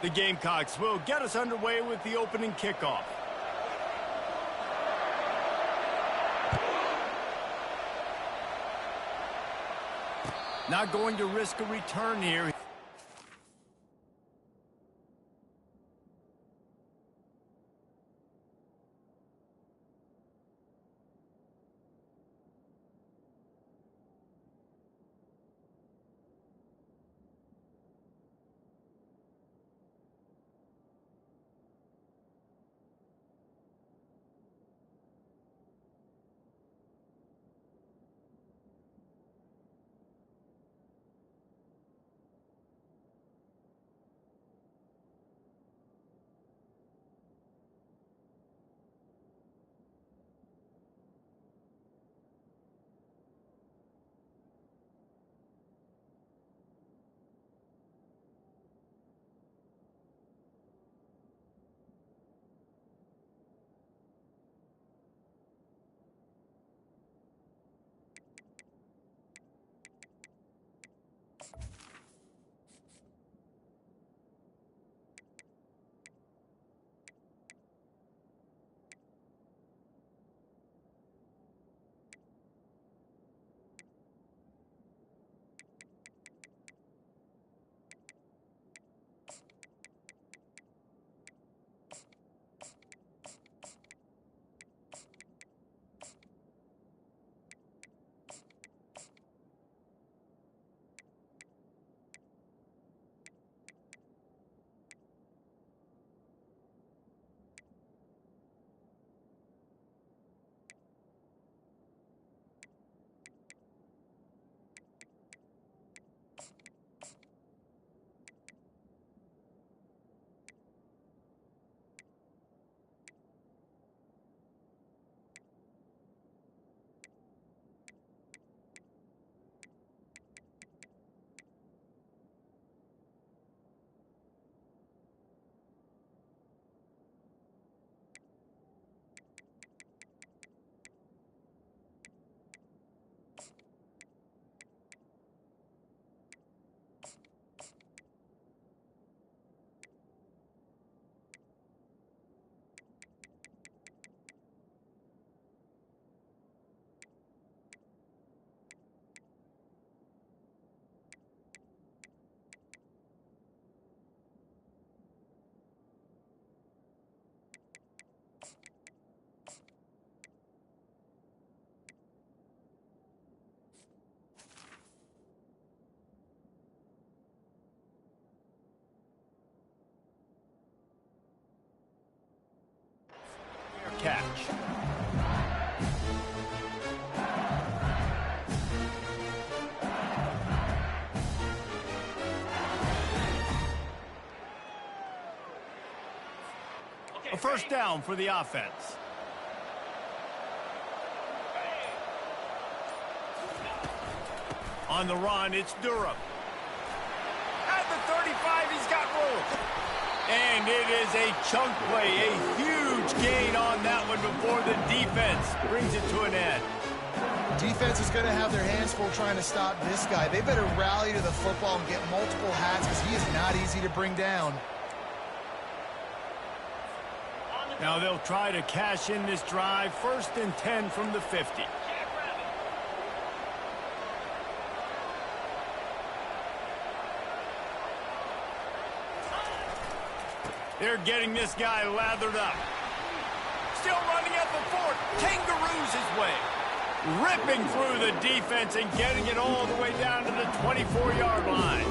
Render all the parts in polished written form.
The Gamecocks will get us underway with the opening kickoff. Not going to risk a return here. Catch. A first down for the offense. On the run, it's Durham. At the 35, he's got room. And it is a chunk play, a huge gain on that one before the defense brings it to an end. Defense is going to have their hands full trying to stop this guy. They better rally to the football and get multiple hats because he is not easy to bring down. Now they'll try to cash in this drive, 1st and 10 from the 50. They're getting this guy lathered up. Still running at the 4. Kangaroos his way. Ripping through the defense and getting it all the way down to the 24-yard line.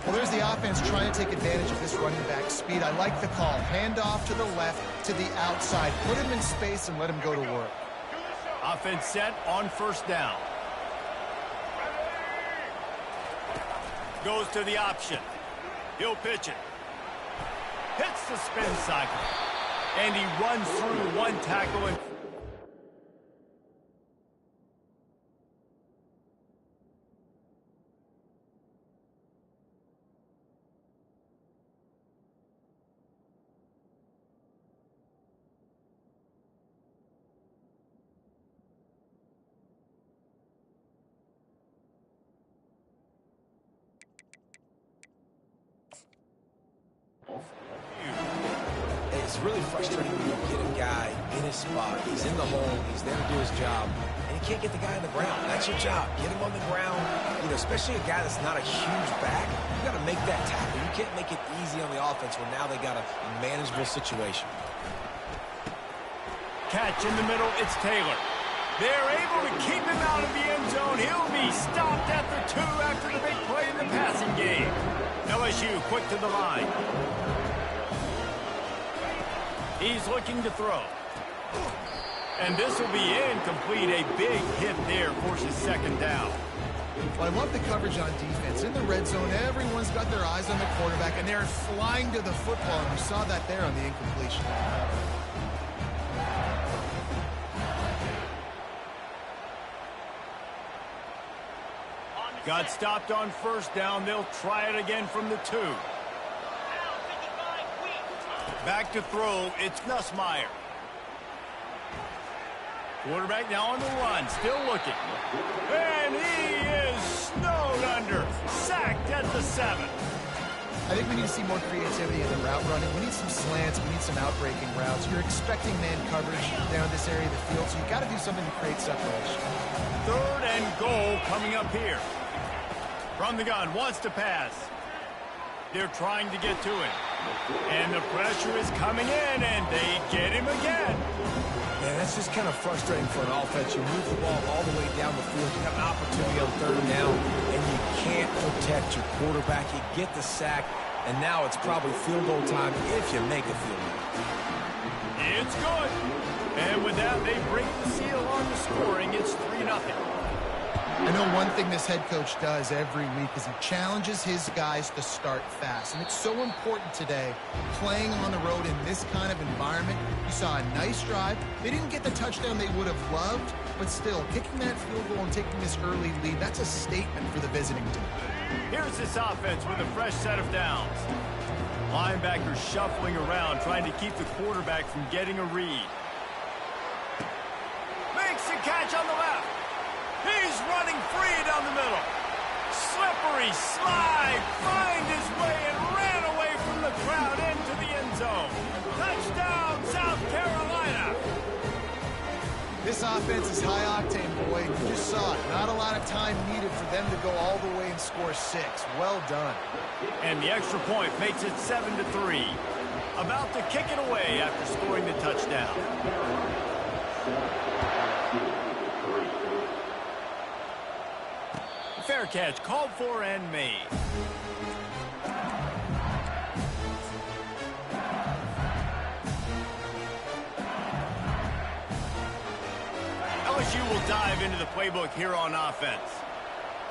Well, there's the offense trying to take advantage of this running back speed. I like the call. Hand off to the left, to the outside. Put him in space and let him go to work. Offense set on 1st down. Goes to the option. He'll pitch it. Hits the spin cycle. And he runs through one tackle and It's really frustrating when you get a guy in his spot. He's in the hole. He's there to do his job. And you can't get the guy on the ground. That's your job. Get him on the ground. You know, especially a guy that's not a huge back. You got to make that tackle. You can't make it easy on the offense when now they got a manageable situation. Catch in the middle. It's Taylor. They're able to keep him out of the end zone. He'll be stopped at the 2 after the big play in the passing game. LSU quick to the line. He's looking to throw. And this will be incomplete. A big hit there forces second down. Well, I love the coverage on defense. In the red zone, everyone's got their eyes on the quarterback, and they're flying to the football, and we saw that there on the incompletion. Got stopped on first down. They'll try it again from the 2. Back to throw. It's Nussmeier. Quarterback now on the run. Still looking. And he is snowed under. Sacked at the 7. I think we need to see more creativity in the route running. We need some slants. We need some outbreaking routes. You're expecting man coverage down this area of the field, so you've got to do something to create separation. 3rd and goal coming up here. From the gun, wants to pass. They're trying to get to him. And the pressure is coming in, and they get him again. Man, that's just kind of frustrating for an offense. You move the ball all the way down the field. You got an opportunity on 3rd down, and you can't protect your quarterback. You get the sack, and now it's probably field goal time if you make a field goal. It's good. And with that, they break the seal on the scoring. It's 3-0. I know one thing this head coach does every week is he challenges his guys to start fast. And it's so important today, playing on the road in this kind of environment. You saw a nice drive. They didn't get the touchdown they would have loved, but still, kicking that field goal and taking this early lead, that's a statement for the visiting team. Here's this offense with a fresh set of downs. Linebackers shuffling around, trying to keep the quarterback from getting a read. Makes the catch on the left. He's running free down the middle. Slippery slide, find his way and ran away from the crowd into the end zone. Touchdown, South Carolina. This offense is high octane, boy. You just saw it. Not a lot of time needed for them to go all the way and score 6. Well done. And the extra point makes it 7-3. About to kick it away after scoring the touchdown. Fair catch called for and made. LSU will dive into the playbook here on offense.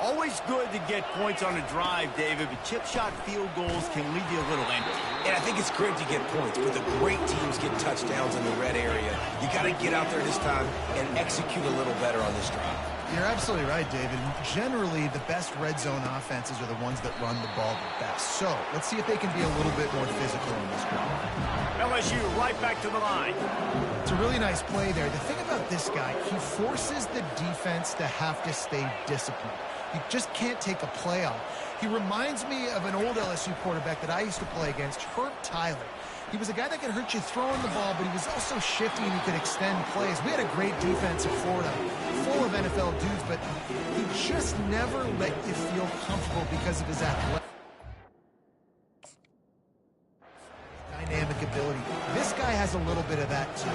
Always good to get points on a drive, David, but chip shot field goals can leave you a little empty. And I think it's great to get points, but the great teams get touchdowns in the red area. You got to get out there this time and execute a little better on this drive. You're absolutely right, David. Generally, the best red zone offenses are the ones that run the ball the best. So, let's see if they can be a little bit more physical in this drive. LSU right back to the line. It's a really nice play there. The thing about this guy, he forces the defense to have to stay disciplined. You just can't take a play off. He reminds me of an old LSU quarterback that I used to play against, Herb Tyler. He was a guy that could hurt you throwing the ball, but he was also shifty and he could extend plays. We had a great defense in Florida, full of NFL dudes, but he just never let you feel comfortable because of his athletic dynamic ability. This guy has a little bit of that too.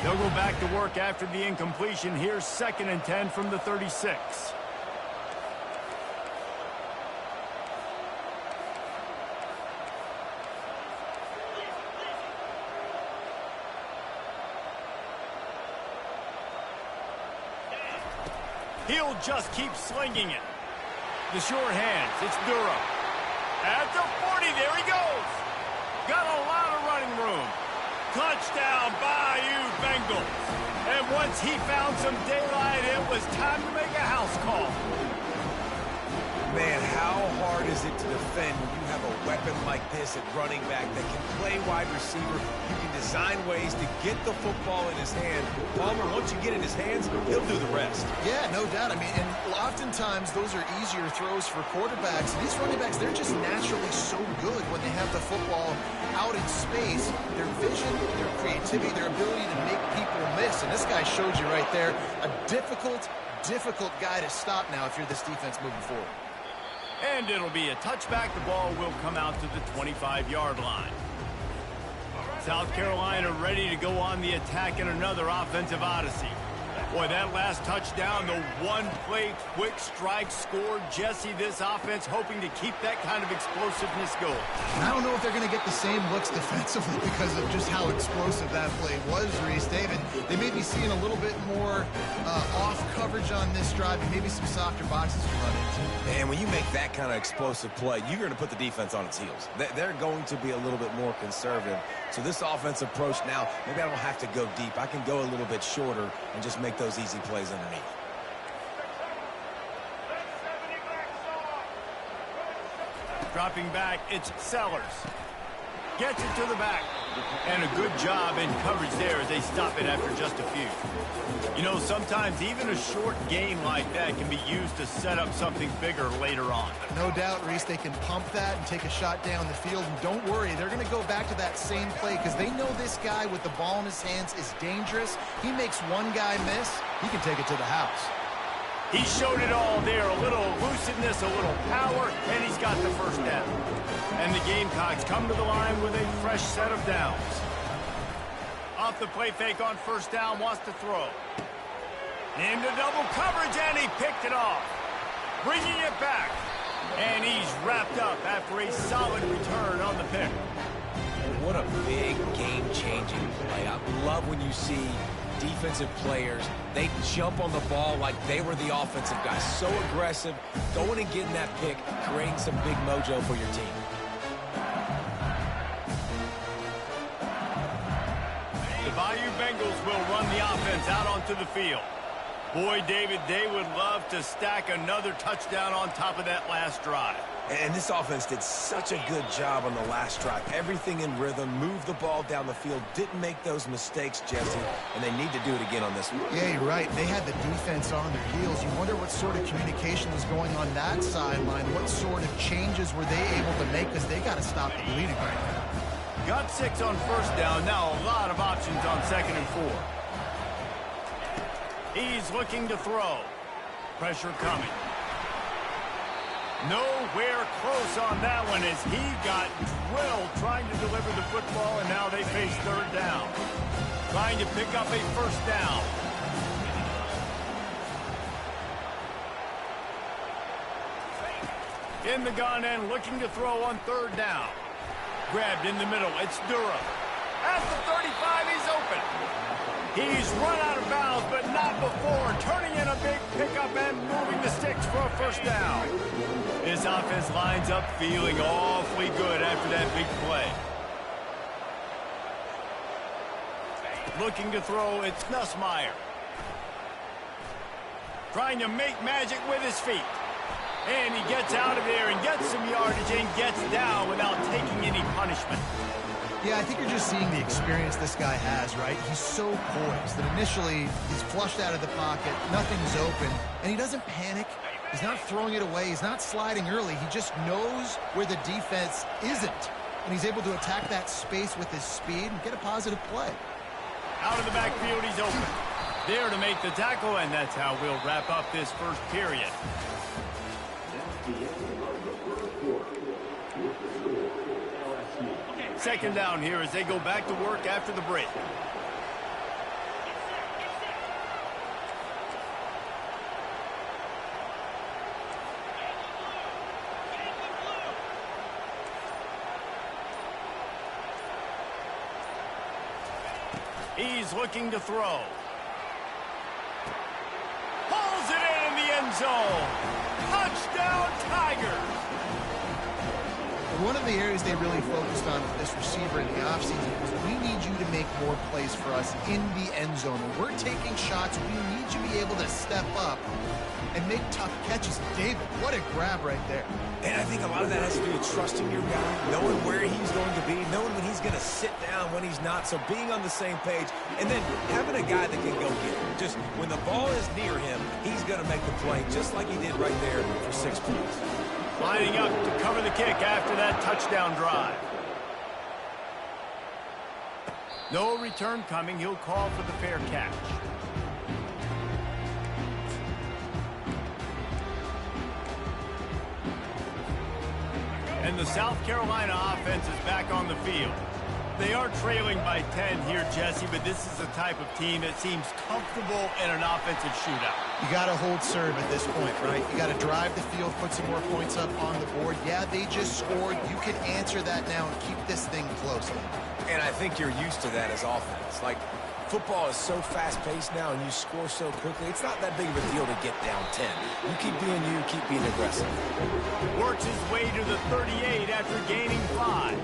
They'll go back to work after the incompletion. Here's 2nd and 10 from the 36. He'll just keep slinging it. The short hands, it's Durham. At the 40, there he goes. Got a lot of running room. Touchdown, Bayou Bengals. And once he found some daylight, it was time to make a house call. Man, how hard is it to defend when you have a weapon like this at running back that can play wide receiver? You can design ways to get the football in his hand. Palmer, once you get in his hands, he'll do the rest. Yeah, no doubt. I mean, and oftentimes those are easier throws for quarterbacks. These running backs, they're just naturally so good when they have the football out in space. Their vision, their creativity, their ability to make people miss. And this guy showed you right there a difficult guy to stop now if you're this defense moving forward. And it'll be a touchback. The ball will come out to the 25-yard line. South Carolina ready to go on the attack in another offensive odyssey. Boy, that last touchdown, the one-play quick strike scored. Jesse, this offense hoping to keep that kind of explosiveness going. I don't know if they're going to get the same looks defensively because of just how explosive that play was, Reese. David, they may be seeing a little bit more off coverage on this drive and maybe some softer boxes to run into. And when you make that kind of explosive play, you're going to put the defense on its heels. They're going to be a little bit more conservative. So this offense approach now, maybe I don't have to go deep. I can go a little bit shorter and just make those easy plays underneath. Dropping back, it's Sellers. Gets it to the back. And a good job in coverage there as they stop it after just a few. You know, sometimes even a short game like that can be used to set up something bigger later on. No doubt, Reese, they can pump that and take a shot down the field. And don't worry, they're going to go back to that same play because they know this guy with the ball in his hands is dangerous. He makes one guy miss, he can take it to the house. He showed it all there, a little elusiveness, a little power, and he's got the first down. And the Gamecocks come to the line with a fresh set of downs. Off the play fake on first down, wants to throw. Into double coverage, and he picked it off. Bringing it back. And he's wrapped up after a solid return on the pick. What a big game-changing play. I love when you see defensive players, they jump on the ball like they were the offensive guys. So aggressive, going and getting that pick, creating some big mojo for your team. The Bayou Bengals will run the offense out onto the field. Boy, David, they would love to stack another touchdown on top of that last drive. And this offense did such a good job on the last drive. Everything in rhythm, moved the ball down the field, didn't make those mistakes, Jesse, and they need to do it again on this one. Yeah, you're right. They had the defense on their heels. You wonder what sort of communication was going on that sideline. What sort of changes were they able to make because they got to stop the bleeding right now. Got 6 on first down. Now a lot of options on 2nd and 4. He's looking to throw. Pressure coming. Nowhere close on that one as he got drilled trying to deliver the football, and now they face 3rd down. Trying to pick up a first down. In the gun and looking to throw on 3rd down. Grabbed in the middle. It's Durham. At the 35, he's open. He's run out of bounds, but not before. Turning in a big pickup and moving the sticks for a first down. This offense lines up feeling awfully good after that big play. Looking to throw, it's Nussmeier. Trying to make magic with his feet. And he gets out of there and gets some yardage and gets down without taking any punishment. Yeah, I think you're just seeing the experience this guy has, right? He's so poised that initially he's flushed out of the pocket, nothing's open, and he doesn't panic. He's not throwing it away. He's not sliding early. He just knows where the defense isn't, and he's able to attack that space with his speed and get a positive play. Out of the backfield, he's open. There to make the tackle, and that's how we'll wrap up this first period. Second down here as they go back to work after the break. He's looking to throw. Pulls it in the end zone. Touchdown, Tigers. One of the areas they really focused on with this receiver in the offseason was we need you to make more plays for us in the end zone. When we're taking shots, we need you to be able to step up and make tough catches. David, what a grab right there. And I think a lot of that has to do with trusting your guy, knowing where he's going to be, knowing when he's going to sit down, when he's not, so being on the same page, and then having a guy that can go get it. Just when the ball is near him, he's going to make the play, just like he did right there for 6 points. Lining up to cover the kick after that touchdown drive. No return coming. He'll call for the fair catch. And the South Carolina offense is back on the field. They are trailing by 10 here, Jesse, but this is the type of team that seems comfortable in an offensive shootout. You got to hold serve at this point, right? You got to drive the field, put some more points up on the board. Yeah, they just scored. You can answer that now and keep this thing close. And I think you're used to that as offense. Like, football is so fast-paced now and you score so quickly, it's not that big of a deal to get down 10. You keep being you, keep being aggressive. Works his way to the 38 after gaining 5.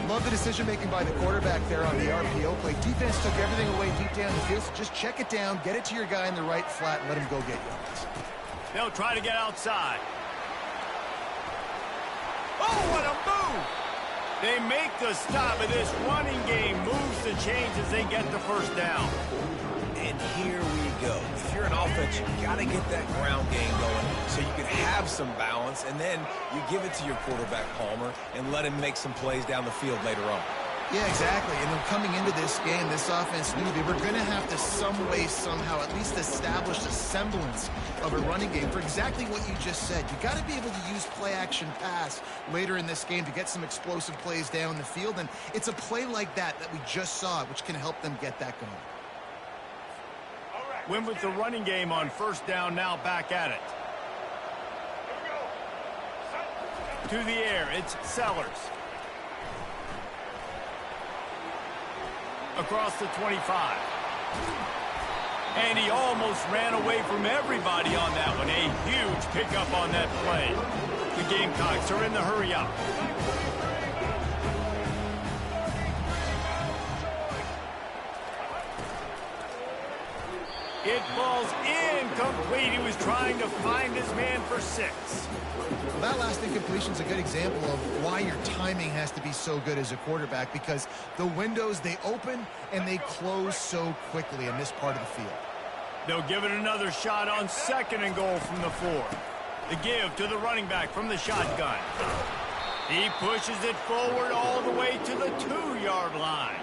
Love the decision-making by the quarterback there on the RPO play. Defense took everything away deep down the field, so just check it down, get it to your guy in the right flat, and let him go get yards. They'll try to get outside. Oh, what a move! They make the stop, and this running game moves the chains as they get the first down. And here we go. If you're an offense, you got to get that ground game going so you can have some balance, and then you give it to your quarterback, Palmer, and let him make some plays down the field later on. Yeah, exactly. And then coming into this game, this offense knew they were going to have to some way, somehow, at least establish a semblance of a running game for exactly what you just said. You got to be able to use play-action pass later in this game to get some explosive plays down the field, and it's a play like that we just saw, which can help them get that going. Win with the running game on first down, now back at it. To the air, it's Sellers. Across the 25. And he almost ran away from everybody on that one. A huge pickup on that play. The Gamecocks are in the hurry up. It falls incomplete. He was trying to find his man for 6. Well, that last incompletion is a good example of why your timing has to be so good as a quarterback, because the windows, they open and they close so quickly in this part of the field. They'll give it another shot on 2nd and goal from the 4. The give to the running back from the shotgun. He pushes it forward all the way to the 2-yard line.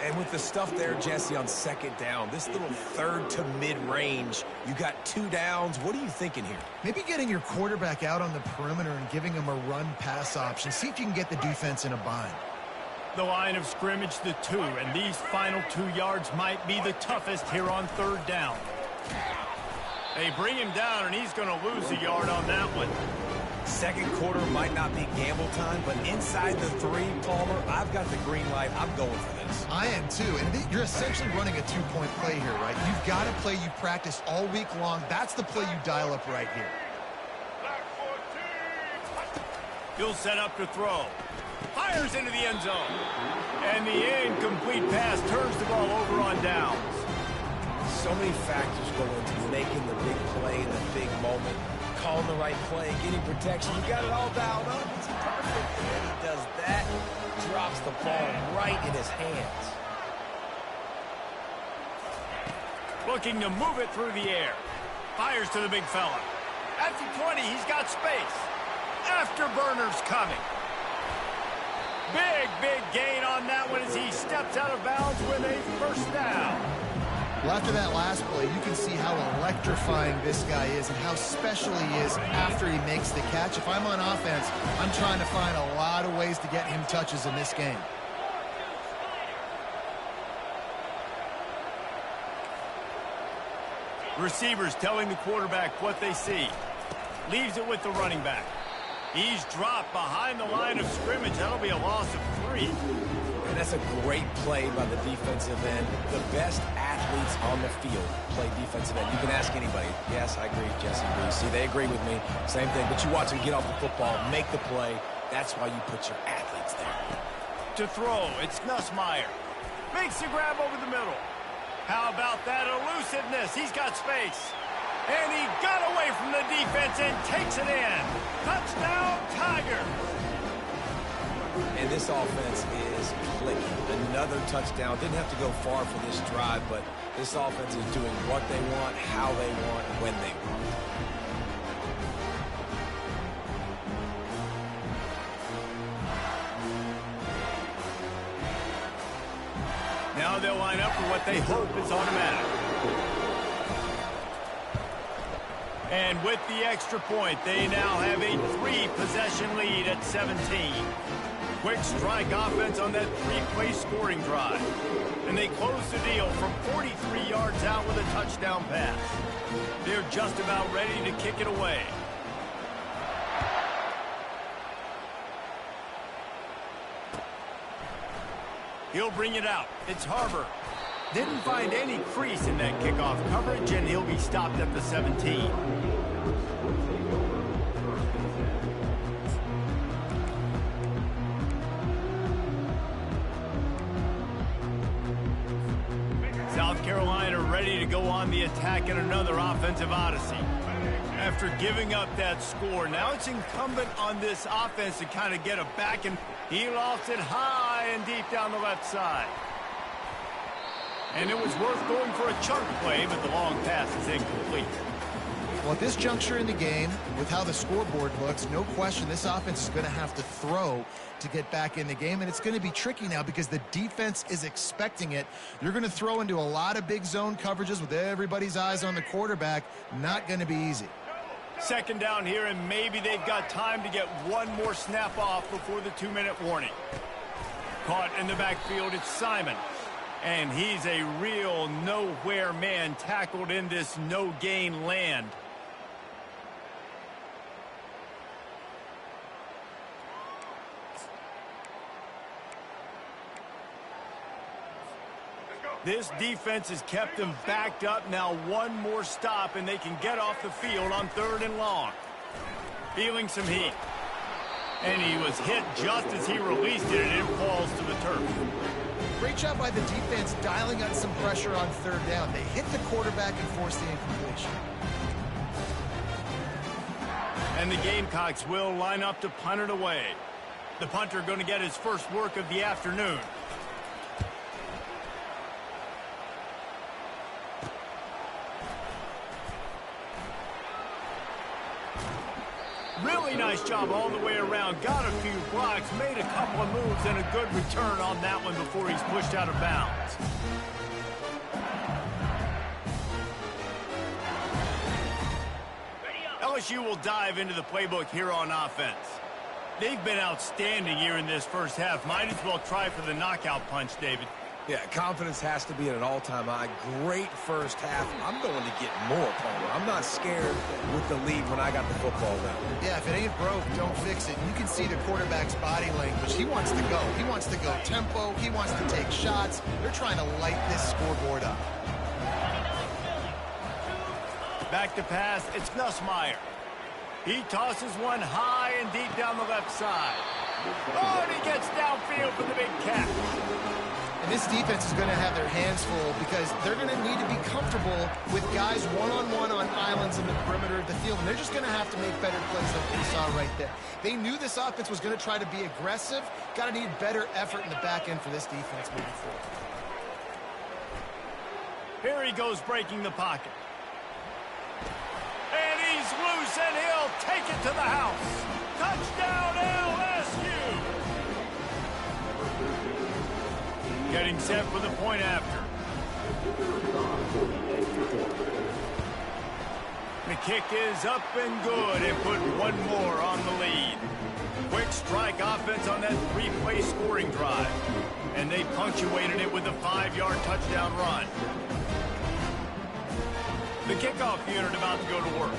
And with the stuff there, Jesse, on 2nd down, this little 3rd to mid-range, you got 2 downs. What are you thinking here? Maybe getting your quarterback out on the perimeter and giving him a run-pass option. See if you can get the defense in a bind. The line of scrimmage, the 2, and these final 2 yards might be the toughest here on 3rd down. They bring him down, and he's going to lose a yard on that one. 2nd quarter might not be gamble time, but inside the 3, Palmer, I've got the green light. I'm going for this. I am too, and you're essentially running a 2-point play here, right? You've got a play you practice all week long. That's the play you dial up right here. He'll set up to throw. Fires into the end zone. And the incomplete pass turns the ball over on downs. So many factors go into making the big play in the big moment. Calling the right play, getting protection. You got it all dialed up. It's perfect. And then he does that, drops the ball right in his hands. Looking to move it through the air. Fires to the big fella. At the 20, he's got space. Afterburners coming. Big gain on that one as he steps out of bounds with a first down. Well, after that last play, you can see how electrifying this guy is and how special he is after he makes the catch. If I'm on offense, I'm trying to find a lot of ways to get him touches in this game. Receivers telling the quarterback what they see. Leaves it with the running back. He's dropped behind the line of scrimmage. That'll be a loss of 3. And that's a great play by the defensive end. The best athletes on the field play defensive end. You can ask anybody. Yes, I agree, Jesse agrees. See, they agree with me. Same thing. But you watch him get off the football, make the play, That's why you put your athletes there. To throw, it's Nussmeier. Makes the grab over the middle. How about that elusiveness? He's got space. And he got away from the defense and takes it in. Touchdown, Tigers. And this offense is clicking. Another touchdown. Didn't have to go far for this drive, but this offense is doing what they want, how they want, when they want. Now they'll line up for what they hope is automatic. And with the extra point, they now have a 3-possession lead at 17. Quick strike offense on that 3-play scoring drive. And they close the deal from 43 yards out with a touchdown pass. They're just about ready to kick it away. He'll bring it out. It's Harbor. Didn't find any crease in that kickoff coverage, and he'll be stopped at the 17. South Carolina ready to go on the attack in another offensive odyssey. After giving up that score, now it's incumbent on this offense to kind of get it back, and he lost it high and deep down the left side. And it was worth going for a chunk play, but the long pass is incomplete. Well, at this juncture in the game, with how the scoreboard looks, no question this offense is going to have to throw to get back in the game, and it's going to be tricky now because the defense is expecting it. You're going to throw into a lot of big zone coverages with everybody's eyes on the quarterback. Not going to be easy. Second down here, and maybe they've got time to get one more snap off before the 2-minute warning. Caught in the backfield, it's Simon. And he's a real nowhere man tackled in this no-gain land. This defense has kept them backed up. Now one more stop, and they can get off the field on 3rd and long. Feeling some heat. And he was hit just as he released it, and it falls to the turf. Great job by the defense dialing up some pressure on 3rd down. They hit the quarterback and forced the incompletion. And the Gamecocks will line up to punt it away. The punter going to get his first work of the afternoon. Really nice job all the way around. Got a few blocks, made a couple of moves, and a good return on that one before he's pushed out of bounds. LSU will dive into the playbook here on offense. They've been outstanding here in this first half. Might as well try for the knockout punch, David. Yeah, confidence has to be at an all-time high. Great first half. I'm going to get more, Palmer. I'm not scared with the lead when I got the football now. Yeah, if it ain't broke, don't fix it. You can see the quarterback's body language. He wants to go. He wants to go tempo. He wants to take shots. They're trying to light this scoreboard up. Back to pass, it's Nussmeier. He tosses one high and deep down the left side. Oh, and he gets downfield for the big catch. And this defense is going to have their hands full because they're going to need to be comfortable with guys one-on-one on islands in the perimeter of the field, and they're just going to have to make better plays like we saw right there. They knew this offense was going to try to be aggressive. Got to need better effort in the back end for this defense moving forward. Here he goes breaking the pocket. And he's loose, and he'll take it to the house. Touchdown, LSU! Getting set for the point after. The kick is up and good, and put one more on the lead. Quick strike offense on that 3-play scoring drive. And they punctuated it with a 5-yard touchdown run. The kickoff unit about to go to work.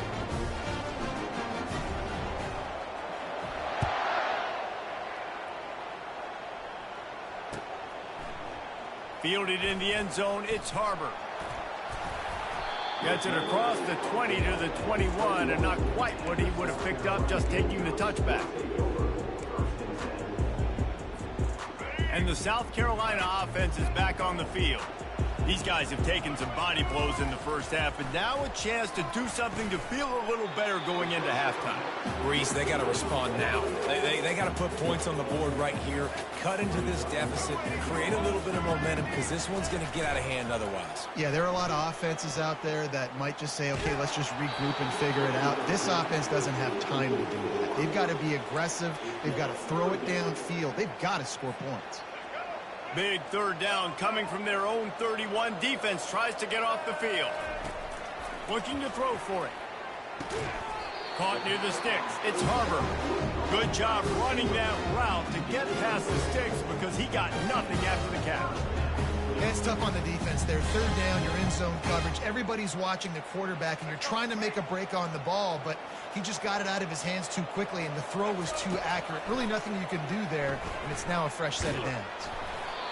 Fielded in the end zone, it's Harbor. Gets it across the 20 to the 21, and not quite what he would have picked up just taking the touchback. And the South Carolina offense is back on the field. These guys have taken some body blows in the first half, but now a chance to do something to feel a little better going into halftime. Reese, they got to respond now. They got to put points on the board right here, cut into this deficit, create a little bit of momentum, because this one's going to get out of hand otherwise. Yeah, there are a lot of offenses out there that might just say, okay, let's just regroup and figure it out. This offense doesn't have time to do that. They've got to be aggressive. They've got to throw it downfield. They've got to score points. Big third down coming from their own 31. Defense tries to get off the field. Looking to throw for it. Caught near the sticks. It's Harbor. Good job running that route to get past the sticks because he got nothing after the catch. Yeah, it's tough on the defense there. Third down, you're in zone coverage. Everybody's watching the quarterback, and you're trying to make a break on the ball, but he just got it out of his hands too quickly, and the throw was too accurate. Really nothing you can do there, and it's now a fresh set of downs.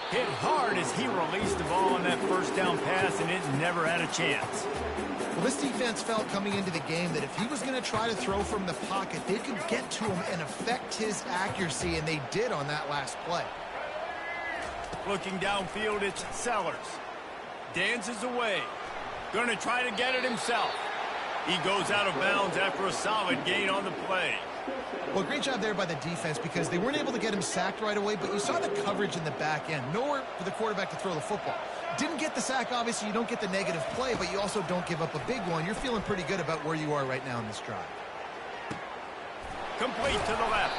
Hit hard as he released the ball on that first down pass, and it never had a chance. Well, this defense felt coming into the game that if he was going to try to throw from the pocket, they could get to him and affect his accuracy, and they did on that last play. Looking downfield, it's Sellers. Dances away. Going to try to get it himself. He goes out of bounds after a solid gain on the play. Well, great job there by the defense because they weren't able to get him sacked right away, but you saw the coverage in the back end. Nowhere for the quarterback to throw the football. Didn't get the sack, obviously. You don't get the negative play, but you also don't give up a big one. You're feeling pretty good about where you are right now in this drive. Complete to the left.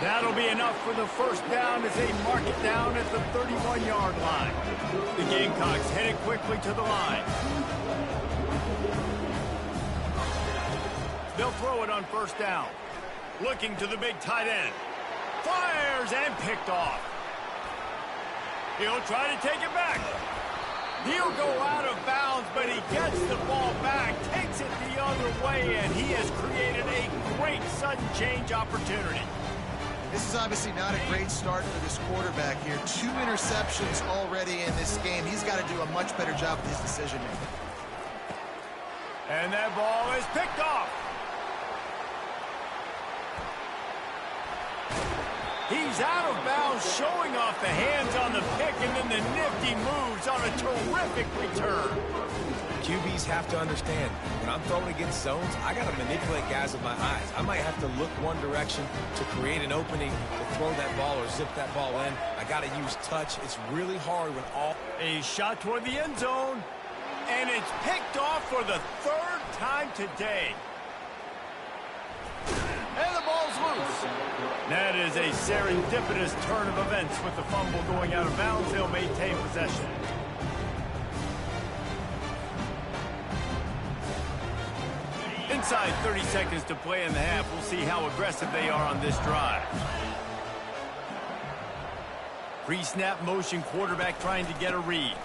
That'll be enough for the first down as they mark it down at the 31-yard line. The Gamecocks headed quickly to the line. They'll throw it on first down. Looking to the big tight end. Fires and picked off. He'll try to take it back. He'll go out of bounds, but he gets the ball back, takes it the other way, and he has created a great sudden change opportunity. This is obviously not a great start for this quarterback here. 2 interceptions already in this game. He's got to do a much better job with his decision-making. And that ball is picked off. He's out of bounds, showing off the hands on the pick, and then the nifty moves on a terrific return. QBs have to understand, when I'm throwing against zones, I got to manipulate guys with my eyes. I might have to look one direction to create an opening to throw that ball or zip that ball in. I got to use touch. It's really hard when all... A shot toward the end zone, and it's picked off for the 3rd time today. And the ball's loose. That is a serendipitous turn of events with the fumble going out of bounds. They'll maintain possession. Inside 30 seconds to play in the half. We'll see how aggressive they are on this drive. Pre-snap motion, quarterback trying to get a read.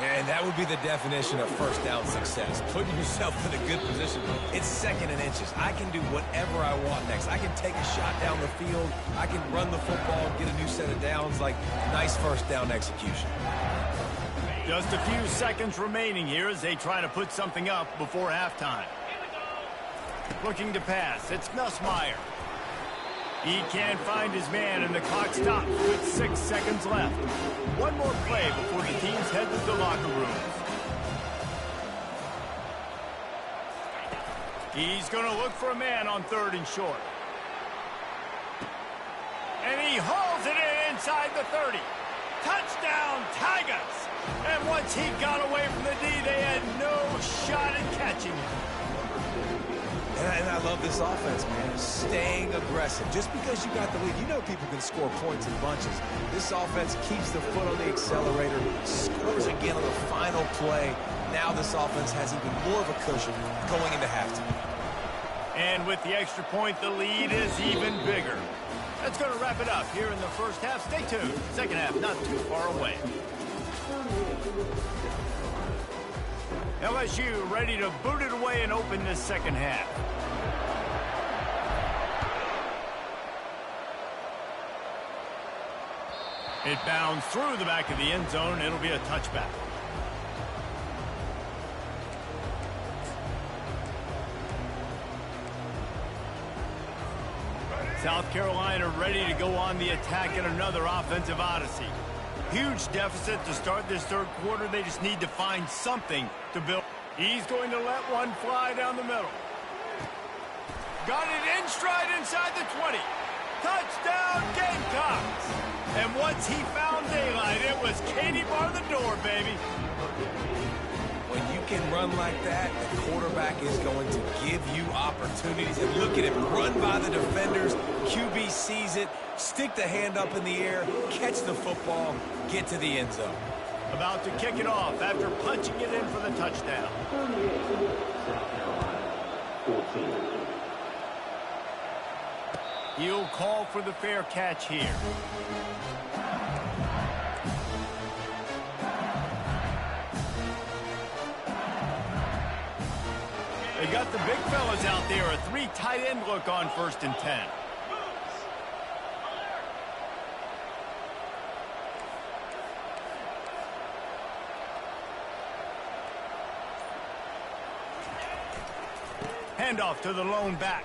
And that would be the definition of first down success. Putting yourself in a good position. It's 2nd and inches. I can do whatever I want next. I can take a shot down the field. I can run the football, get a new set of downs. Like, nice first down execution. Just a few seconds remaining here as they try to put something up before halftime. Looking to pass. It's Nussmeier. He can't find his man, and the clock stops with 6 seconds left. One more play before the teams head to the locker rooms. He's going to look for a man on 3rd and short. And he hauls it in inside the 30. Touchdown, Tigers! And once he got away from the D, they had no shot at catching him. And I love this offense, man. Staying aggressive. Just because you got the lead, you know people can score points in bunches. This offense keeps the foot on the accelerator, scores again on the final play. Now this offense has even more of a cushion going into halftime. And with the extra point, the lead is even bigger. That's going to wrap it up here in the first half. Stay tuned. Second half not too far away. LSU ready to boot it away and open this second half. It bounds through the back of the end zone. It'll be a touchback. South Carolina ready to go on the attack in another offensive odyssey. Huge deficit to start this third quarter. They just need to find something to build. He's going to let one fly down the middle. Got it in stride inside the 20. Touchdown, Gamecocks! And once he found daylight, it was Katie bar the door, baby. When you can run like that, the quarterback is going to give you opportunities. And look at him run by the defenders. QB sees it, stick the hand up in the air, catch the football, get to the end zone. About to kick it off after punching it in for the touchdown. He'll call for the fair catch here. They got the big fellas out there. A 3 tight end look on 1st and 10. Handoff to the lone back.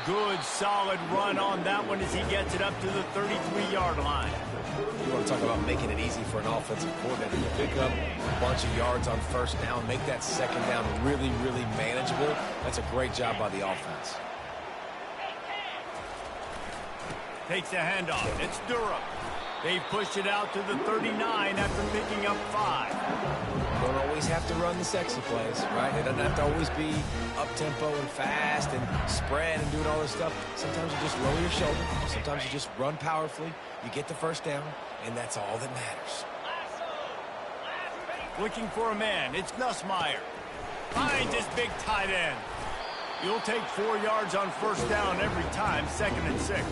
Good, solid run on that one as he gets it up to the 33-yard line. You want to talk about making it easy for an offensive coordinator to pick up a bunch of yards on 1st down, make that 2nd down really, really manageable. That's a great job by the offense. Takes a handoff. It's Durham. They pushed it out to the 39 after picking up 5. Don't always have to run the sexy plays, right? It doesn't have to always be up-tempo and fast and spread and doing all this stuff. Sometimes you just lower your shoulder. Sometimes you just run powerfully. You get the 1st down, and that's all that matters. Looking for a man. It's Nussmeier. Finds his big tight end. You'll take 4 yards on 1st down every time, 2nd and 6.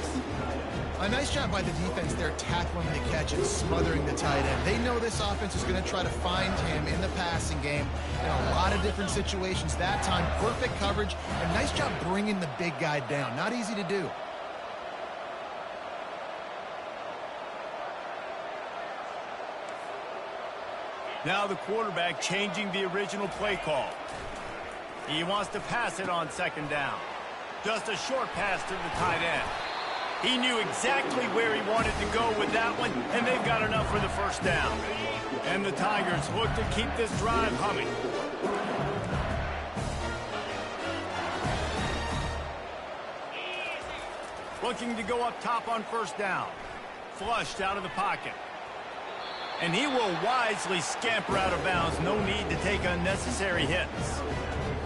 A nice job by the defense there tackling the catch and smothering the tight end. They know this offense is going to try to find him in the passing game in a lot of different situations. That time, perfect coverage, and nice job bringing the big guy down. Not easy to do. Now the quarterback changing the original play call. He wants to pass it on 2nd down. Just a short pass to the tight end. He knew exactly where he wanted to go with that one, and they've got enough for the 1st down. And the Tigers look to keep this drive humming. Looking to go up top on 1st down. Flushed out of the pocket. And he will wisely scamper out of bounds. No need to take unnecessary hits.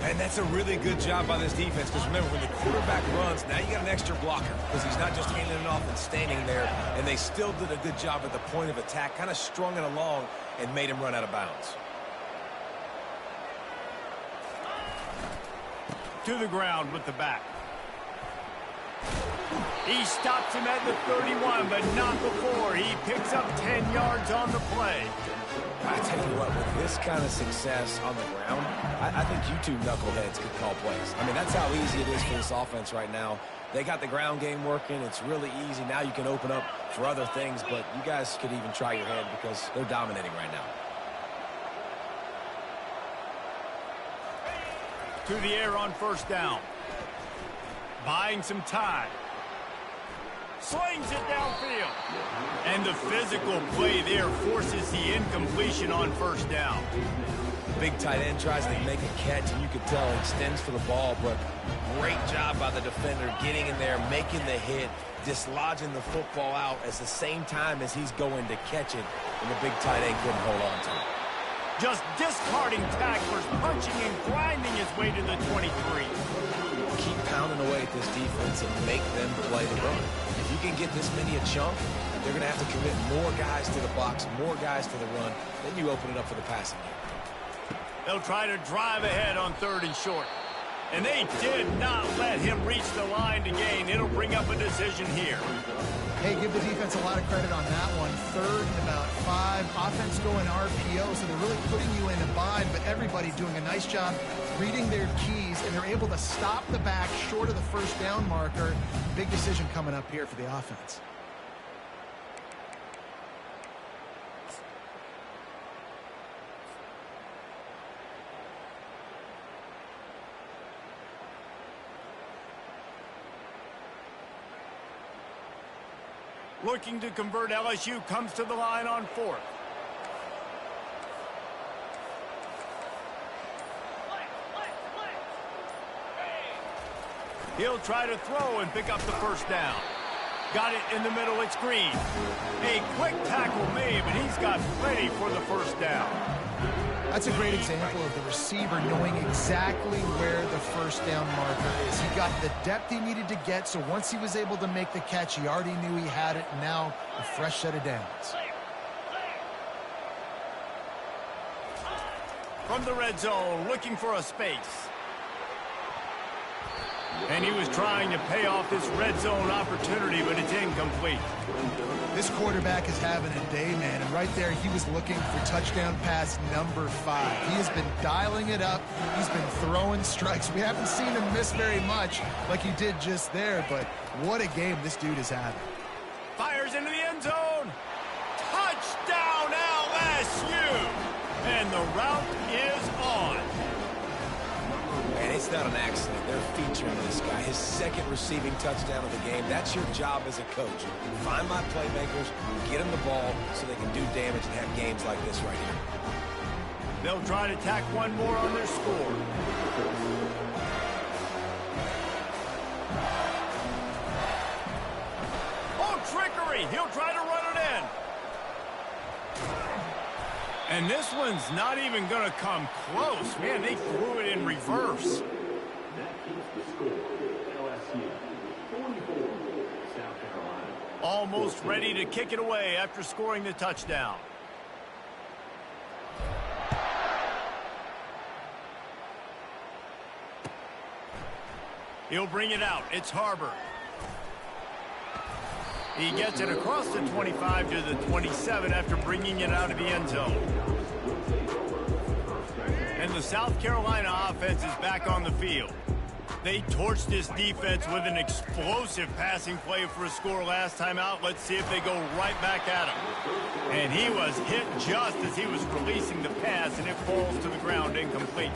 And that's a really good job by this defense, because remember, when the quarterback runs, now you got an extra blocker, because he's not just handing it off and standing there, and they still did a good job at the point of attack, kind of strung it along and made him run out of bounds. To the ground with the back. He stops him at the 31, but not before. He picks up 10 yards on the play. I tell you what, with this kind of success on the ground, I think you two knuckleheads could call plays. I mean, that's how easy it is for this offense right now. They got the ground game working. It's really easy. Now you can open up for other things, but you guys could even try your head because they're dominating right now. To the air on 1st down. Buying some time. Slings it downfield. And the physical play there forces the incompletion on 1st down. Big tight end tries to make a catch, and you could tell he extends for the ball, but great job by the defender getting in there, making the hit, dislodging the football out at the same time as he's going to catch it, and the big tight end couldn't hold on to it. Just discarding tacklers, punching and grinding his way to the 23. Keep pounding away at this defense and make them play the run. If you can get this many a chunk, they're going to have to commit more guys to the box, more guys to the run. Then you open it up for the passing game. They'll try to drive ahead on 3rd and short. And they did not let him reach the line to gain. It'll bring up a decision here. Hey, give the defense a lot of credit on that one. 3rd and about 5. Offense going RPO, so they're really putting you in a bind, but everybody doing a nice job reading their keys, and they're able to stop the back short of the 1st down marker. Big decision coming up here for the offense. Looking to convert, LSU comes to the line on 4th. He'll try to throw and pick up the first down. Got it in the middle, it's Green. A quick tackle made, but he's got plenty for the first down. That's a great example of the receiver knowing exactly where the first down marker is. He got the depth he needed to get, so once he was able to make the catch, he already knew he had it, and now a fresh set of downs. From the red zone, looking for a space. And he was trying to pay off this red zone opportunity, but it's incomplete. This quarterback is having a day, man, and right there he was looking for touchdown pass number 5. He has been dialing it up. He's been throwing strikes. We haven't seen him miss very much like he did just there, but what a game this dude is having. Fires into the end zone. Touchdown, LSU! And the route is on. And it's not an accident. They're featuring this guy. His second receiving touchdown of the game. That's your job as a coach. Find my playmakers, get them the ball so they can do damage and have games like this right here. They'll try to tack one more on their score. Oh, trickery! He'll try to run it in. And this one's not even going to come close. Man, they threw it in reverse. That keeps the score. LSU 44, South Carolina. Almost ready to kick it away after scoring the touchdown. He'll bring it out. It's Harbor. He gets it across the 25 to the 27 after bringing it out of the end zone. And the South Carolina offense is back on the field. They torched this defense with an explosive passing play for a score last time out. Let's see if they go right back at him. And he was hit just as he was releasing the pass, and it falls to the ground incomplete.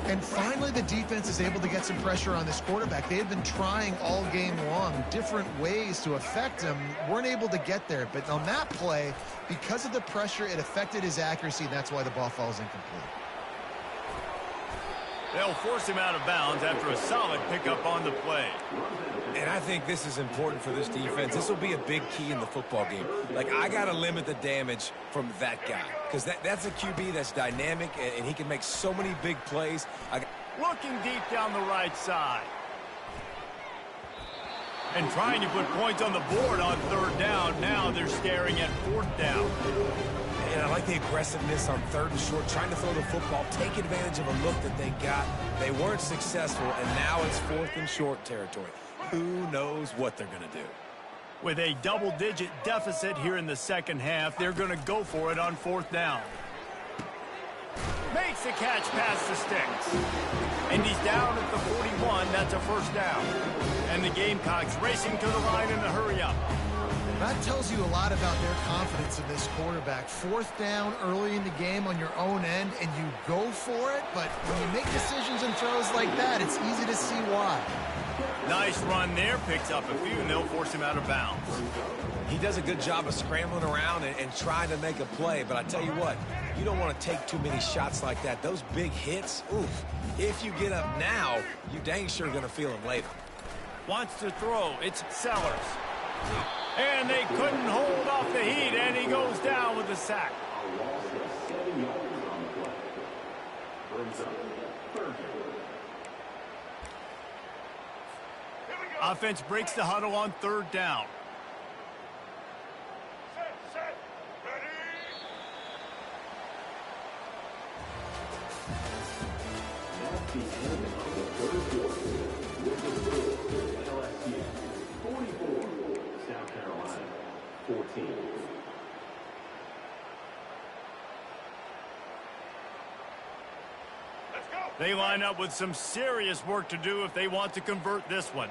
And finally, the defense is able to get some pressure on this quarterback. They had been trying all game long different ways to affect him, weren't able to get there. But on that play, because of the pressure, it affected his accuracy, and that's why the ball falls incomplete. They'll force him out of bounds after a solid pickup on the play. And I think this is important for this defense. This will be a big key in the football game. Like, I got to limit the damage from that guy because that's a QB that's dynamic, and he can make so many big plays. Looking deep down the right side. And trying to put points on the board on 3rd down. Now they're staring at 4th down. And I like the aggressiveness on 3rd and short, trying to throw the football, take advantage of a look that they got. They weren't successful, and now it's 4th and short territory. Who knows what they're going to do? With a double-digit deficit here in the second half, they're going to go for it on 4th down. Makes the catch past the sticks. And he's down at the 41. That's a first down. And the Gamecocks racing to the line in a hurry-up. That tells you a lot about their confidence in this quarterback. 4th down early in the game on your own end, and you go for it, but when you make decisions and throws like that, it's easy to see why. Nice run there, picks up a few, and they'll force him out of bounds. He does a good job of scrambling around and trying to make a play, but I tell you what, you don't want to take too many shots like that. Those big hits, oof. If you get up now, you dang sure going to feel them later. Wants to throw, it's Sellers. And they couldn't hold off the heat, and he goes down with a sack. A loss of 7 yards on the play. Brings up 3rd down. Offense breaks the huddle on 3rd down. Set, ready. That's the end of the 3rd quarter. With the score, LSU 44, South Carolina 14. Let's go. They line up with some serious work to do if they want to convert this one.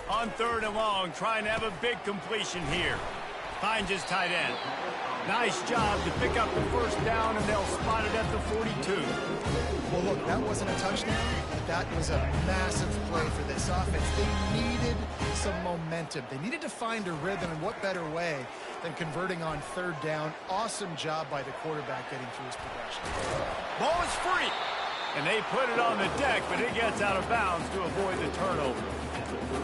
On 3rd and long, trying to have a big completion here. Finds his tight end. Nice job to pick up the first down, and they'll spot it at the 42. Well, look, that wasn't a touchdown, but that was a massive play for this offense. They needed some momentum. They needed to find a rhythm, and what better way than converting on third down. Awesome job by the quarterback getting through his progression. Ball is free, and they put it on the deck, but it gets out of bounds to avoid the turnover.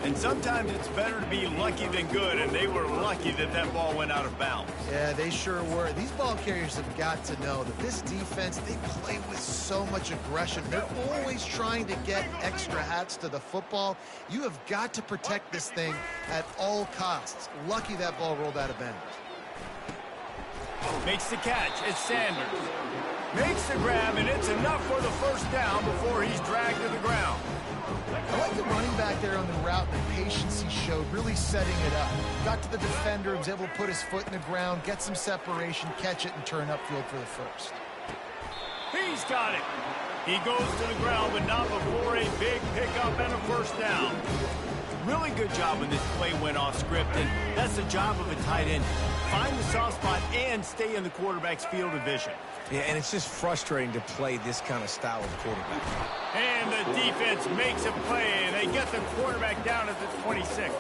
And sometimes it's better to be lucky than good, and they were lucky that that ball went out of bounds. Yeah, they sure were. These ball carriers have got to know that this defense, they play with so much aggression. They're always trying to get extra hats to the football. You have got to protect this thing at all costs. Lucky that ball rolled out of bounds. Makes the catch. It's Sanders. Makes the grab, and it's enough for the first down before he's dragged to the ground. I like the running back there on the route, the patience he showed, really setting it up. Got to the defender, was able to put his foot in the ground, get some separation, catch it, and turn upfield for the first. He's got it. He goes to the ground, but not before a big pickup and a first down. Really good job when this play went off script, and that's the job of a tight end. Find the soft spot and stay in the quarterback's field of vision. Yeah, and it's just frustrating to play this kind of style of quarterback. And the defense makes a play. They get the quarterback down at the 26.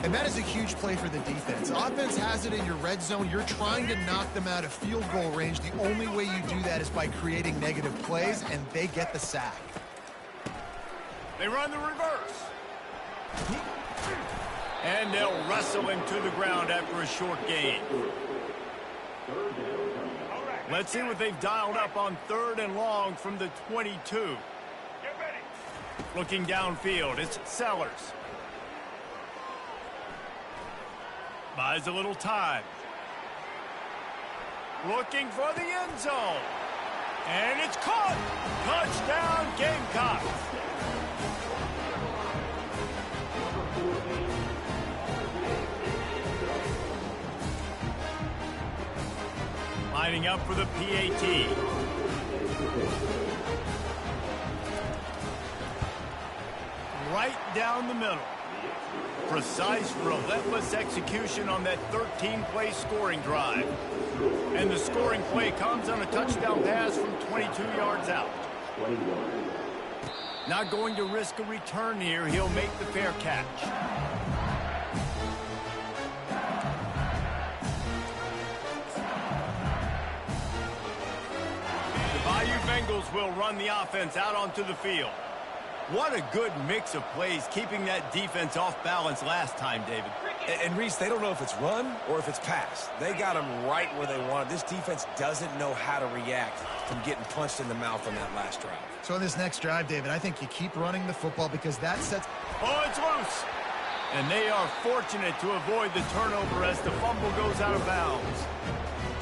And that is a huge play for the defense. Offense has it in your red zone. You're trying to knock them out of field goal range. The only way you do that is by creating negative plays, and they get the sack. They run the reverse. And they'll wrestle him to the ground after a short gain. Let's see what they've dialed up on third and long from the 22. Looking downfield, it's Sellers. Buys a little time. Looking for the end zone. And it's caught. Touchdown, Gamecocks. Lining up for the PAT. Right down the middle. Precise, relentless execution on that 13-play scoring drive. And the scoring play comes on a touchdown pass from 22 yards out. Not going to risk a return here. He'll make the fair catch. Bengals will run the offense out onto the field. What a good mix of plays, keeping that defense off balance last time, David. And Reese, they don't know if it's run or if it's pass. They got them right where they wanted. This defense doesn't know how to react from getting punched in the mouth on that last drive. So on this next drive, David, I think you keep running the football because that sets... Oh, it's loose. And they are fortunate to avoid the turnover as the fumble goes out of bounds.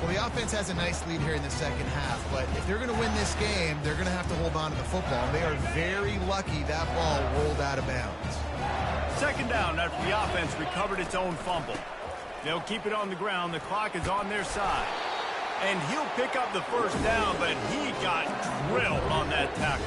Well, the offense has a nice lead here in the second half, but if they're going to win this game, they're going to have to hold on to the football. And they are very lucky that ball rolled out of bounds. Second down after the offense recovered its own fumble. They'll keep it on the ground. The clock is on their side. And he'll pick up the first down, but he got drilled on that tackle.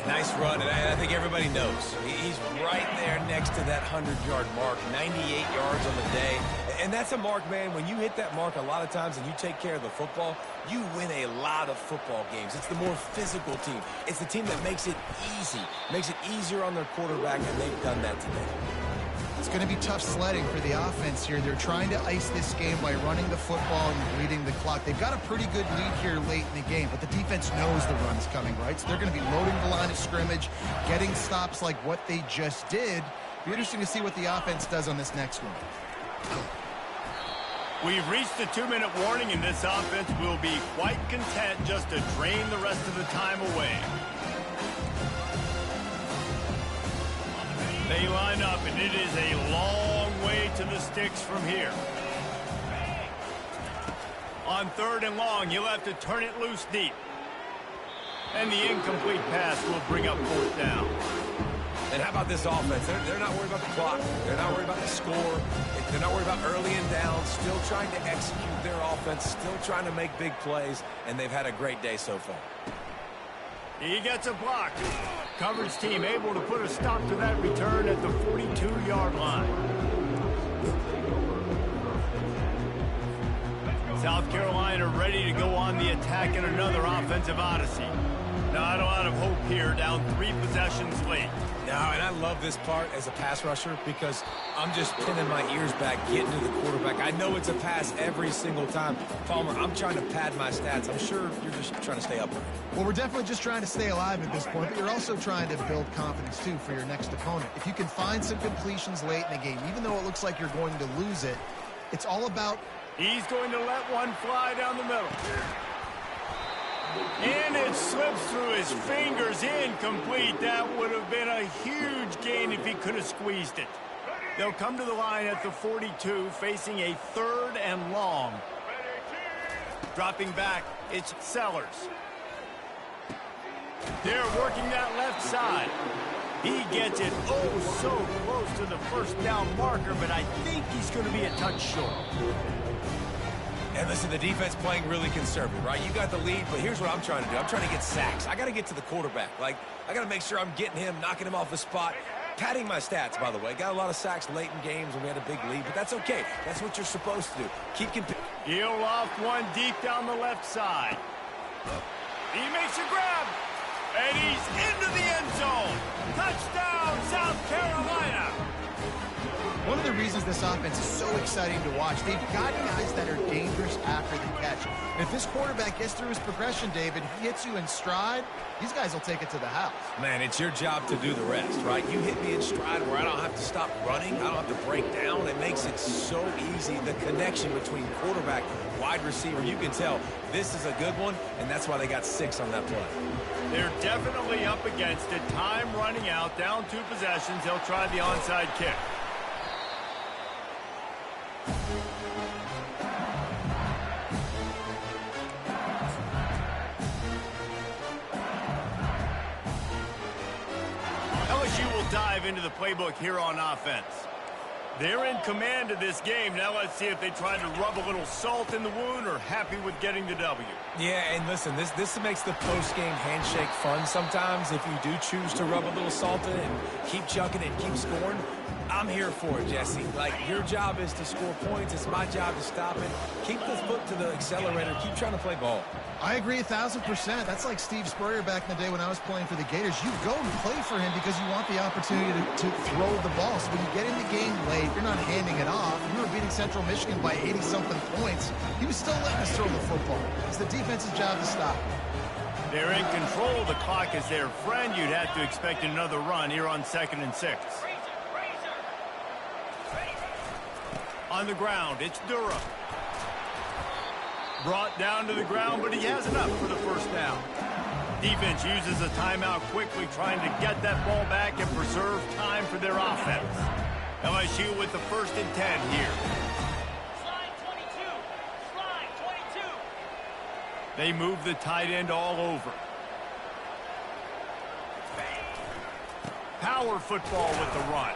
Nice run, and I think everybody knows. He's right there next to that 100-yard mark, 98 yards on the day. And that's a mark, man. When you hit that mark a lot of times and you take care of the football, you win a lot of football games. It's the more physical team. It's the team that makes it easy, makes it easier on their quarterback, and they've done that today. It's going to be tough sledding for the offense here. They're trying to ice this game by running the football and bleeding the clock. They've got a pretty good lead here late in the game, but the defense knows the run's coming, right? So they're going to be loading the line of scrimmage, getting stops like what they just did. It'll be interesting to see what the offense does on this next one. We've reached the 2-minute warning, and this offense will be quite content just to drain the rest of the time away. They line up, and it is a long way to the sticks from here. On third and long, he'll have to turn it loose deep. And the incomplete pass will bring up fourth down. And how about this offense? They're not worried about the clock. They're not worried about the score. They're not worried about early and down. Still trying to execute their offense. Still trying to make big plays. And they've had a great day so far. He gets a block. Coverage team able to put a stop to that return at the 42-yard line. South Carolina ready to go on the attack in another offensive odyssey. Not a lot of hope here, down 3 possessions late. Now, and I love this part as a pass rusher because I'm just pinning my ears back, getting to the quarterback. I know it's a pass every single time. Palmer, I'm trying to pad my stats. I'm sure you're just trying to stay upright. Well, we're definitely just trying to stay alive at this point, but you're also trying to build confidence, too, for your next opponent. If you can find some completions late in the game, even though it looks like you're going to lose it, it's all about... He's going to let one fly down the middle. And it slips through his fingers, incomplete. That would have been a huge gain if he could have squeezed it. They'll come to the line at the 42, facing a 3rd and long. Dropping back, it's Sellers. They're working that left side. He gets it oh so close to the first down marker, but I think he's going to be a touch short. And listen, the defense playing really conservative, right? You got the lead, but here's what I'm trying to do. I'm trying to get sacks. I got to get to the quarterback. Like, I got to make sure I'm getting him, knocking him off the spot. Padding my stats, by the way. Got a lot of sacks late in games when we had a big lead, but that's okay. That's what you're supposed to do. Keep He'll off one deep down the left side. He makes a grab, and he's into the end zone. Touchdown, South Carolina. One of the reasons this offense is so exciting to watch, they've got guys that are dangerous after the catch. And if this quarterback gets through his progression, David, he hits you in stride, these guys will take it to the house. Man, it's your job to do the rest, right? You hit me in stride where I don't have to stop running. I don't have to break down. It makes it so easy. The connection between quarterback, wide receiver, you can tell this is a good one, and that's why they got 6 on that play. They're definitely up against it. Time running out, down 2 possessions. They'll try the onside kick. LSU will dive into the playbook here on offense. They're in command of this game. Now let's see if they try to rub a little salt in the wound or happy with getting the W. Yeah, and listen, this makes the post-game handshake fun sometimes. If you do choose to rub a little salt in and keep chucking it and keep scoring, I'm here for it, Jesse. Like, your job is to score points. It's my job to stop it. Keep the foot to the accelerator. Keep trying to play ball. I agree 1,000%. That's like Steve Spurrier back in the day when I was playing for the Gators. You go and play for him because you want the opportunity to throw the ball. So when you get in the game late, you're not handing it off. We were beating Central Michigan by 80-something points. He was still letting us throw the football. It's the defense's job to stop. They're in control. The clock is their friend. You'd have to expect another run here on 2nd and 6. On the ground, it's Durham. Brought down to the ground, but he has enough for the first down. Defense uses a timeout quickly, trying to get that ball back and preserve time for their offense. LSU with the 1st and 10 here. Slide 22. Slide 22. They move the tight end all over. Power football with the run.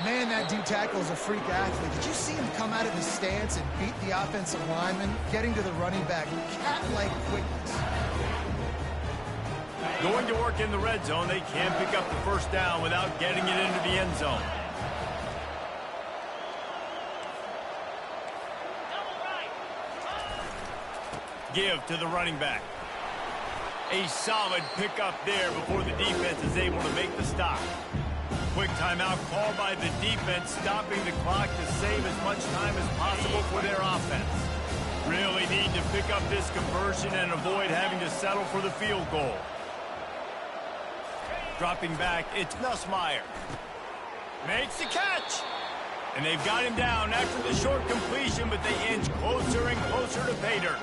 Man, that D tackle is a freak athlete. Did you see him come out of his stance and beat the offensive lineman, getting to the running back? Cat-like quickness. Going to work in the red zone. They can't pick up the first down without getting it into the end zone. Give to the running back. A solid pickup there before the defense is able to make the stop. Quick timeout called by the defense, stopping the clock to save as much time as possible for their offense. Really need to pick up this conversion and avoid having to settle for the field goal. Dropping back, it's Nussmeier. Makes the catch. And they've got him down after the short completion, but they inch closer and closer to pay dirt.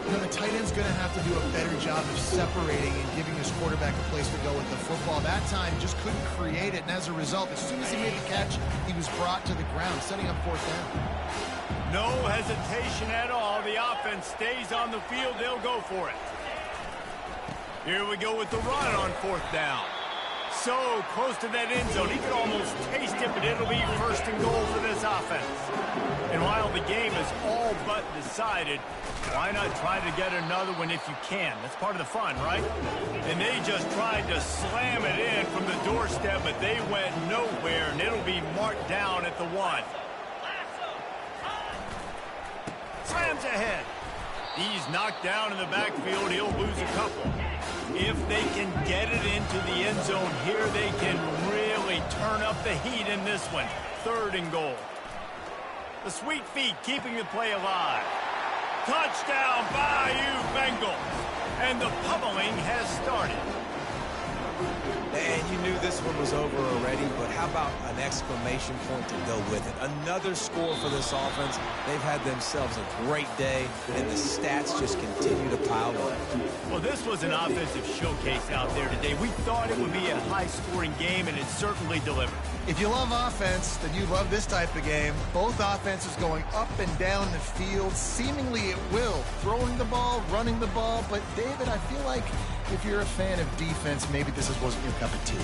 You know, the tight end's going to have to do a better job of separating and giving his quarterback a place to go with the football. That time just couldn't create it, and as a result, as soon as he made the catch, he was brought to the ground, setting up 4th down. No hesitation at all. The offense stays on the field. They'll go for it. Here we go with the run on 4th down. So close to that end zone. He could almost taste it, but it'll be 1st and goal for this offense. And while the game is all but decided, why not try to get another one if you can? That's part of the fun, right? And they just tried to slam it in from the doorstep, but they went nowhere, and it'll be marked down at the 1. slams ahead. He's knocked down in the backfield. He'll lose a couple. If they can get it into the end zone here, they can really turn up the heat in this one. 3rd and goal. The sweet feet keeping the play alive. Touchdown, Bayou Bengals. And the pummeling has started. And you knew this one was over already, but how about an exclamation point to go with it? Another score for this offense. They've had themselves a great day, and the stats just continue to pile up. Well, this was an offensive showcase out there today. We thought it would be a high-scoring game, and it certainly delivered. If you love offense, then you love this type of game. Both offenses going up and down the field, seemingly at will. Throwing the ball, running the ball. But, David, I feel like if you're a fan of defense, maybe this wasn't your cup of tea.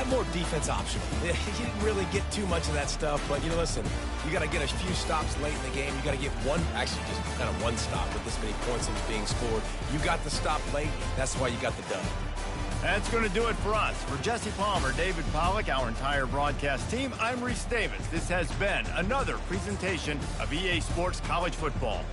More defense optional. You didn't really get too much of that stuff, but, listen, you got to get a few stops late in the game. You got to get just kind of one stop with this many points that was being scored. You got the stop late. That's why you got the dub. That's going to do it for us. For Jesse Palmer, David Pollack, our entire broadcast team, I'm Reese Davis. This has been another presentation of EA Sports College Football.